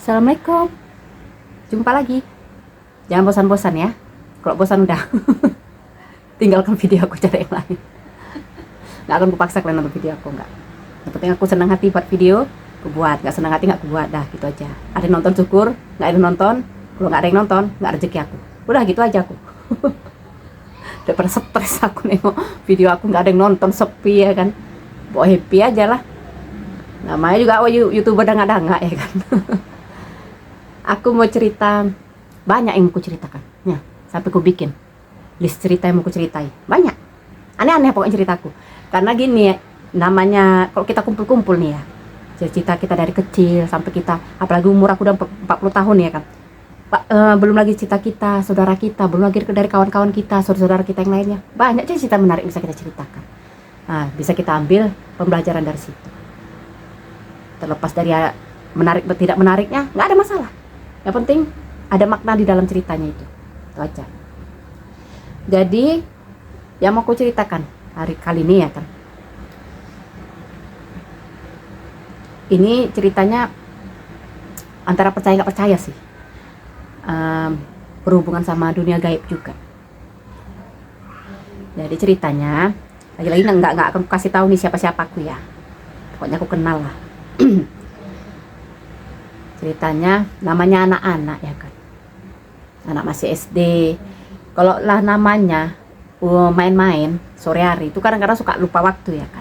Assalamualaikum. Jumpa lagi. Jangan bosan-bosan ya. Kalau bosan udah tinggalkan video aku, cari yang lain. Nggak akan kupaksa kalian nonton video aku, nggak. Yang penting aku senang hati buat video, aku buat. Nggak senang hati nggak aku buat, dah gitu aja. Ada yang nonton syukur, nggak ada yang nonton. Kalau nggak ada yang nonton, nggak rezeki aku. Udah gitu aja aku. Daripada stres aku nengok video aku nggak ada yang nonton, sepi ya kan. Bawa happy aja lah. Namanya juga youtuber nggak ya kan. Aku mau cerita, banyak yang mau ku ceritakan ya, sampai ku bikin list cerita yang mau ku ceritai, banyak aneh-aneh pokoknya ceritaku. Karena gini ya, namanya kalau kita kumpul-kumpul nih ya, cerita kita dari kecil sampai kita, apalagi umur aku udah 40 tahun ya kan. Belum lagi cerita kita, saudara kita, belum lagi dari kawan-kawan kita, saudara-saudara kita yang lainnya. Banyak cerita menarik bisa kita ceritakan. Nah, bisa kita ambil pembelajaran dari situ. Terlepas dari menarik atau tidak menariknya, nggak ada masalah. Yang penting ada makna di dalam ceritanya itu aja. Jadi yang mau aku ceritakan hari kali ini ya kan, ini ceritanya antara percaya nggak percaya sih, berhubungan sama dunia gaib juga. Jadi ceritanya lagi-lagi nggak akan kasih tahu nih siapa aku ya, pokoknya aku kenal lah. Ceritanya namanya anak-anak ya kan, anak masih SD. Kalau lah namanya main-main sore hari itu kadang-kadang suka lupa waktu ya kan.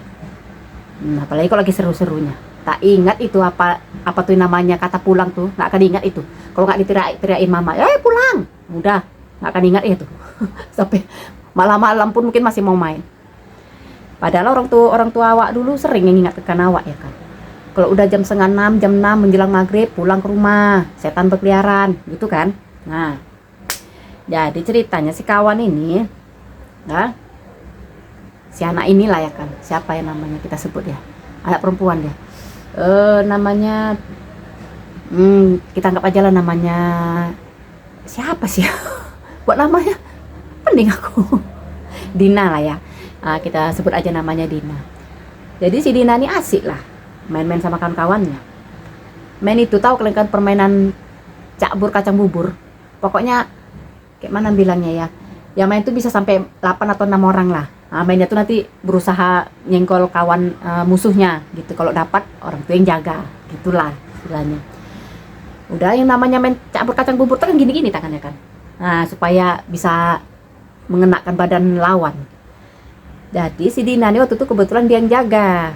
Apalagi kalau lagi seru-serunya, tak ingat itu apa tuh namanya kata pulang tuh, nggak akan ingat itu. Kalau nggak diteriakin mama, pulang, udah nggak akan ingat itu. Sampai malam-malam pun mungkin masih mau main. Padahal orang tua awak dulu sering mengingatkan awak ya kan. Kalau udah jam 5:30, jam 6 menjelang maghrib pulang ke rumah, setan berkeliaran gitu kan. Nah, jadi ceritanya si kawan ini, nah, si anak inilah ya kan, siapa ya namanya kita sebut ya, anak perempuan dia, namanya, kita anggap aja lah namanya, siapa sih ya? Buat namanya, pening aku. Dina lah ya, kita sebut aja namanya Dina. Jadi si Dina ini asik lah main-main sama kawan-kawannya. Main itu, tahu kalian kan permainan cakbur kacang bubur. Pokoknya kayak mana bilangnya ya, yang main tuh bisa sampai 8 atau 6 orang lah. Mainnya tuh nanti berusaha nyengkol kawan musuhnya gitu. Kalau dapat, orang tuh yang jaga, gitulah istilahnya. Udah, yang namanya main cakbur kacang bubur tuh kan gini-gini tangannya kan. Nah, supaya bisa mengenakan badan lawan. Jadi si Dina nih waktu itu kebetulan dia yang jaga.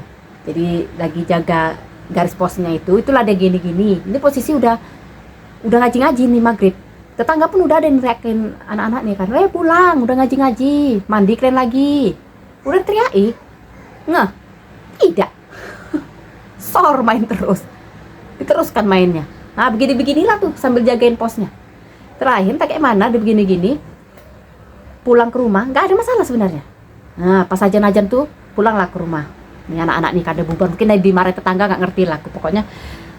Jadi lagi jaga garis posnya itulah dia gini-gini. Ini posisi udah ngaji-ngaji nih maghrib. Tetangga pun udah ada yang teriakin anak-anak nih kan, pulang, udah ngaji-ngaji, mandi kalian lagi. Udah teriaki, nggak, tidak. Sor main terus, diteruskan mainnya. Nah begini-beginilah tuh sambil jagain posnya. Terakhir tak kayak mana dia begini-gini, pulang ke rumah, nggak ada masalah sebenarnya. Nah pas ajan-ajan tuh pulanglah ke rumah. Ini anak-anak nih kada bubar, mungkin dimarahin tetangga, nggak ngerti lah. Pokoknya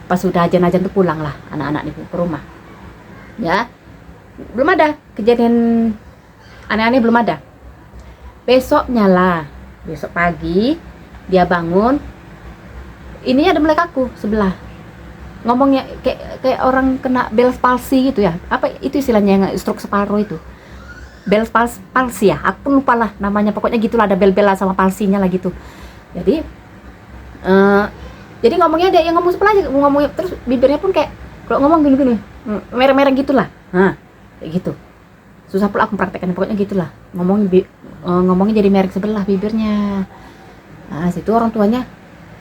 pas sudah ajan-ajan tuh pulang lah anak-anak nih ke rumah. Ya, belum ada kejadian aneh-aneh, belum ada. Besoknya lah, besok pagi dia bangun, ini ada melek sebelah, ngomongnya kayak orang kena Bell's palsy gitu ya. Apa itu istilahnya, yang stroke separuh itu, Bell's palsy ya, aku lupa lah namanya. Pokoknya gitulah, ada bel-belan sama palsinya lah gitu. Jadi ngomongnya dia yang ngomong sebelah aja, ngomongnya terus bibirnya pun kayak kalau ngomong gini-gini merah-merah gitulah. Kayak gitu. Susah pula aku praktekkan, pokoknya gitulah. Ngomongnya jadi merek sebelah bibirnya. Nah, situ orang tuanya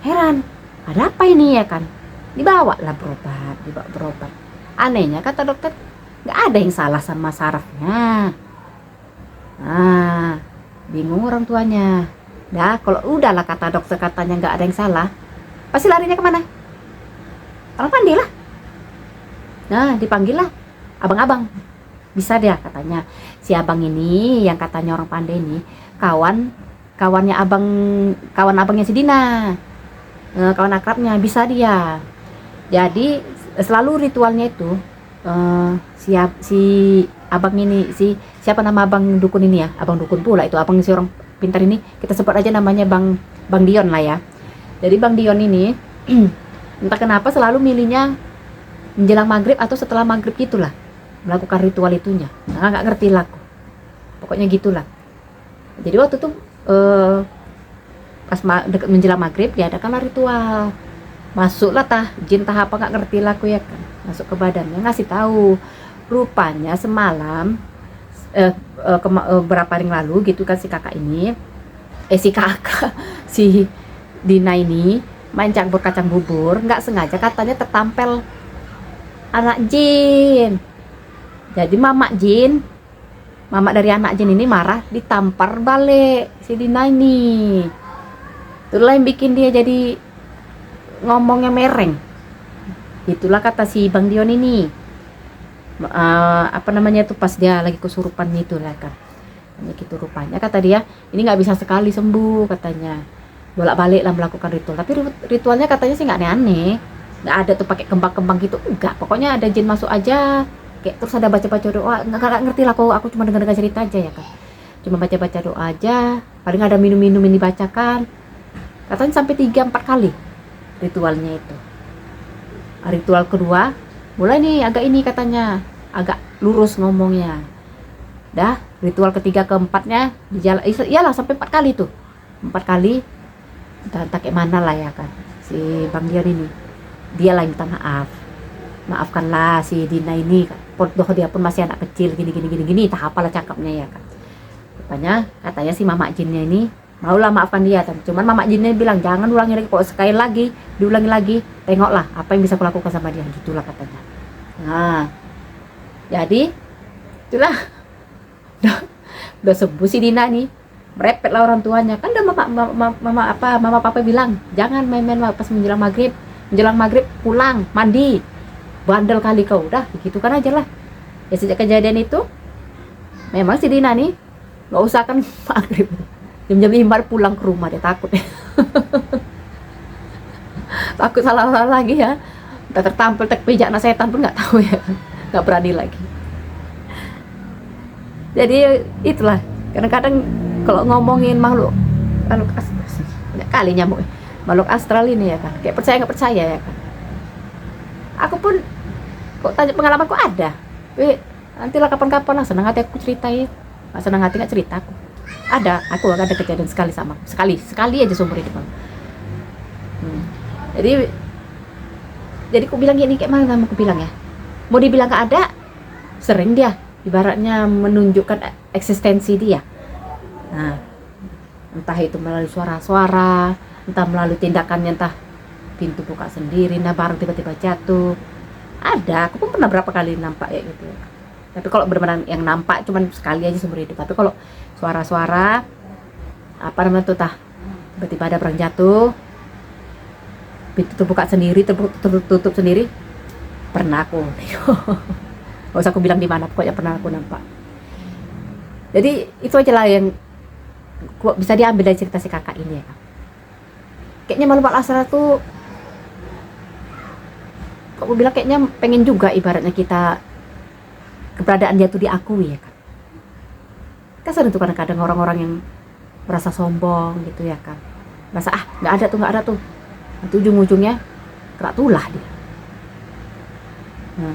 heran. Ada apa ini ya kan? Dibawa berobat. Anehnya kata dokter, nggak ada yang salah sama sarafnya. Bingung orang tuanya. Dah, kalau udahlah kata dokter katanya nggak ada yang salah, pasti larinya kemana? Orang pandai lah. Nah, dipanggil lah abang-abang. Bisa dia katanya. Si abang ini yang katanya orang pandai ini, kawan abangnya si Dina. Kawan akrabnya, bisa dia. Jadi selalu ritualnya itu si abang ini, siapa nama abang dukun ini ya? Abang dukun pula itu, abang si orang pintar ini, kita sebut aja namanya Bang Dion lah ya. Jadi Bang Dion ini entah kenapa selalu milihnya menjelang maghrib atau setelah maghrib gitulah melakukan ritual itunya. Nah, nggak ngerti lah aku, pokoknya gitulah. Jadi waktu itu pas deket menjelang maghrib diadakanlah ritual, masuklah jin apa nggak ngerti lah aku ya kan, masuk ke badannya, ngasih tahu rupanya semalam berapa hari yang lalu gitu kan si kakak ini si Dina ini main campur kacang bubur, nggak sengaja katanya tertampel anak jin. Jadi mama dari anak jin ini marah, ditampar balik si Dina ini. Itulah yang bikin dia jadi ngomongnya mereng. Itulah kata si Bang Dion ini. Apa namanya itu pas dia lagi kesurupan itu lah kan. Gitu rupanya kata dia, ini nggak bisa sekali sembuh katanya. Bolak-balik lah melakukan ritual. Tapi ritualnya katanya sih nggak aneh-aneh. Nggak ada tuh pakai kembang-kembang gitu, enggak. Pokoknya ada jin masuk aja. Kayak terus ada baca-baca doa, nggak ngerti lah, aku cuma dengar cerita aja ya kan. Cuma baca-baca doa aja, paling ada minum-minum yang dibacakan. Katanya sampai 3-4 kali ritualnya itu. Ritual kedua, mulai nih agak ini katanya, agak lurus ngomongnya. Dah, ritual ketiga keempatnya iyalah sampai 4 kali tuh. 4 kali. Entah kayak mana lah ya kan. Si Bang Dion ini, dia lah minta maaf. Maafkanlah si Dina ini, doh dia pun masih anak kecil gini, tak apalah cakapnya ya kan. Rupanya katanya si mama jinnya ini maulah maafkan dia, cuman mama jinnya bilang jangan ulangi lagi, kalau sekali lagi diulangi lagi, tengoklah apa yang bisa kulakukan sama dia, gitulah katanya. Nah, jadi itulah udah sembuh si Dina nih, merepet lah orang tuanya kan, udah mama papa bilang jangan main-main pas menjelang maghrib pulang mandi, bandel kali kau, udah gitu kan aja lah ya. Sejak kejadian itu memang si Dina nih nggak usah kan maghrib, jam 5 pulang ke rumah, dia takut takut salah lagi ya, udah tertampil pijak anak setan pun nggak tahu ya, nggak berani lagi. Jadi itulah, kadang-kadang kalau ngomongin makhluk banyak kali nyamuk makhluk astral ini ya kan, kayak percaya nggak percaya ya kan. Aku pun kok tanya pengalaman kok ada, nantilah kapan-kapan lah, senang hati aku ceritain. Nggak senang hati nggak cerita aku ada kejadian sekali aja seumur hidup aku. Jadi aku bilang gini, kayak mana aku bilang ya, mau dibilang nggak ada, sering dia ibaratnya menunjukkan eksistensi dia. Nah, entah itu melalui suara-suara, entah melalui tindakannya, entah pintu buka sendiri, nah barang tiba-tiba jatuh. Ada, aku pun pernah berapa kali nampak ya gitu. Tapi kalau benar-benar yang nampak cuman sekali aja seumur hidup. Tapi kalau suara-suara apa namanya tuh tiba-tiba ada barang jatuh, pintu terbuka sendiri, tertutup sendiri, pernah aku. Gak usah aku bilang di mana, pokoknya pernah aku nampak. Jadi itu aja lah yang bisa diambil dari cerita si kakak ini ya. Kayaknya makhluk astral tuh, aku bilang kayaknya pengen juga ibaratnya kita, keberadaan dia tuh diakui ya kan. Kasar tuh kadang-kadang orang-orang yang merasa sombong gitu ya kan, merasa nggak ada tuh, nanti ujung-ujungnya kerak tulah dia. Nah,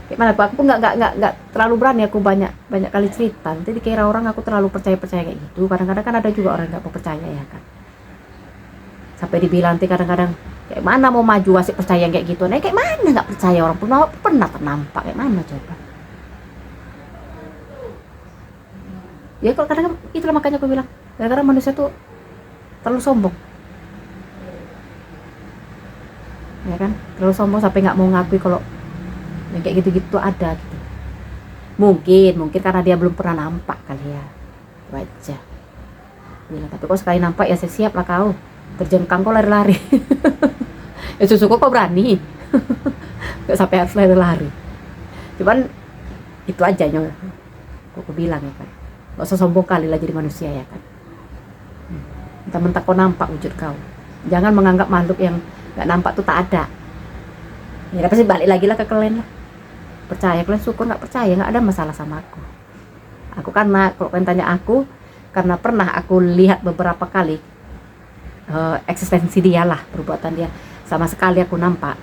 kayak mana Pak, aku pun nggak terlalu berani, aku banyak kali cerita, nanti dikira orang aku terlalu percaya kayak gitu. Kadang-kadang kan ada juga orang nggak percaya ya kan, sampai dibilang nanti kadang-kadang kayak mana mau maju asik percaya kayak gitu, nah kayak mana nggak percaya, orang pun pernah ternampak, kayak mana coba ya. Kalau kadang itulah makanya aku bilang, kadang-kadang manusia tuh terlalu sombong ya kan, terlalu sombong sampai nggak mau ngakui kalau yang kayak gitu-gitu ada gitu. Mungkin karena dia belum pernah nampak kali ya, wajar bilang. Tapi kok sekali nampak ya siap lah kau, terjengkang kok lari-lari. Ya susuku kok berani. Gak sampai harus lari-lari, cuman itu aja yang aku bilang ya kan, gak usah sombong kali lah jadi manusia ya kan. Mentah-mentah kau nampak wujud kau, jangan menganggap makhluk yang gak nampak tuh tak ada ya. Pasti balik lagi lah ke kalian lah, percaya kalian syukur, nggak percaya nggak ada masalah sama aku karena kalau kalian tanya aku, karena pernah aku lihat beberapa kali eksistensi dia lah, perbuatan dia, sama sekali aku nampak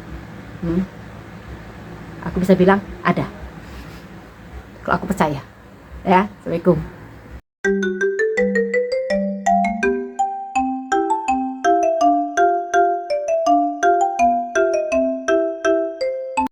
Aku bisa bilang ada. Kalau aku percaya. Ya, Assalamualaikum.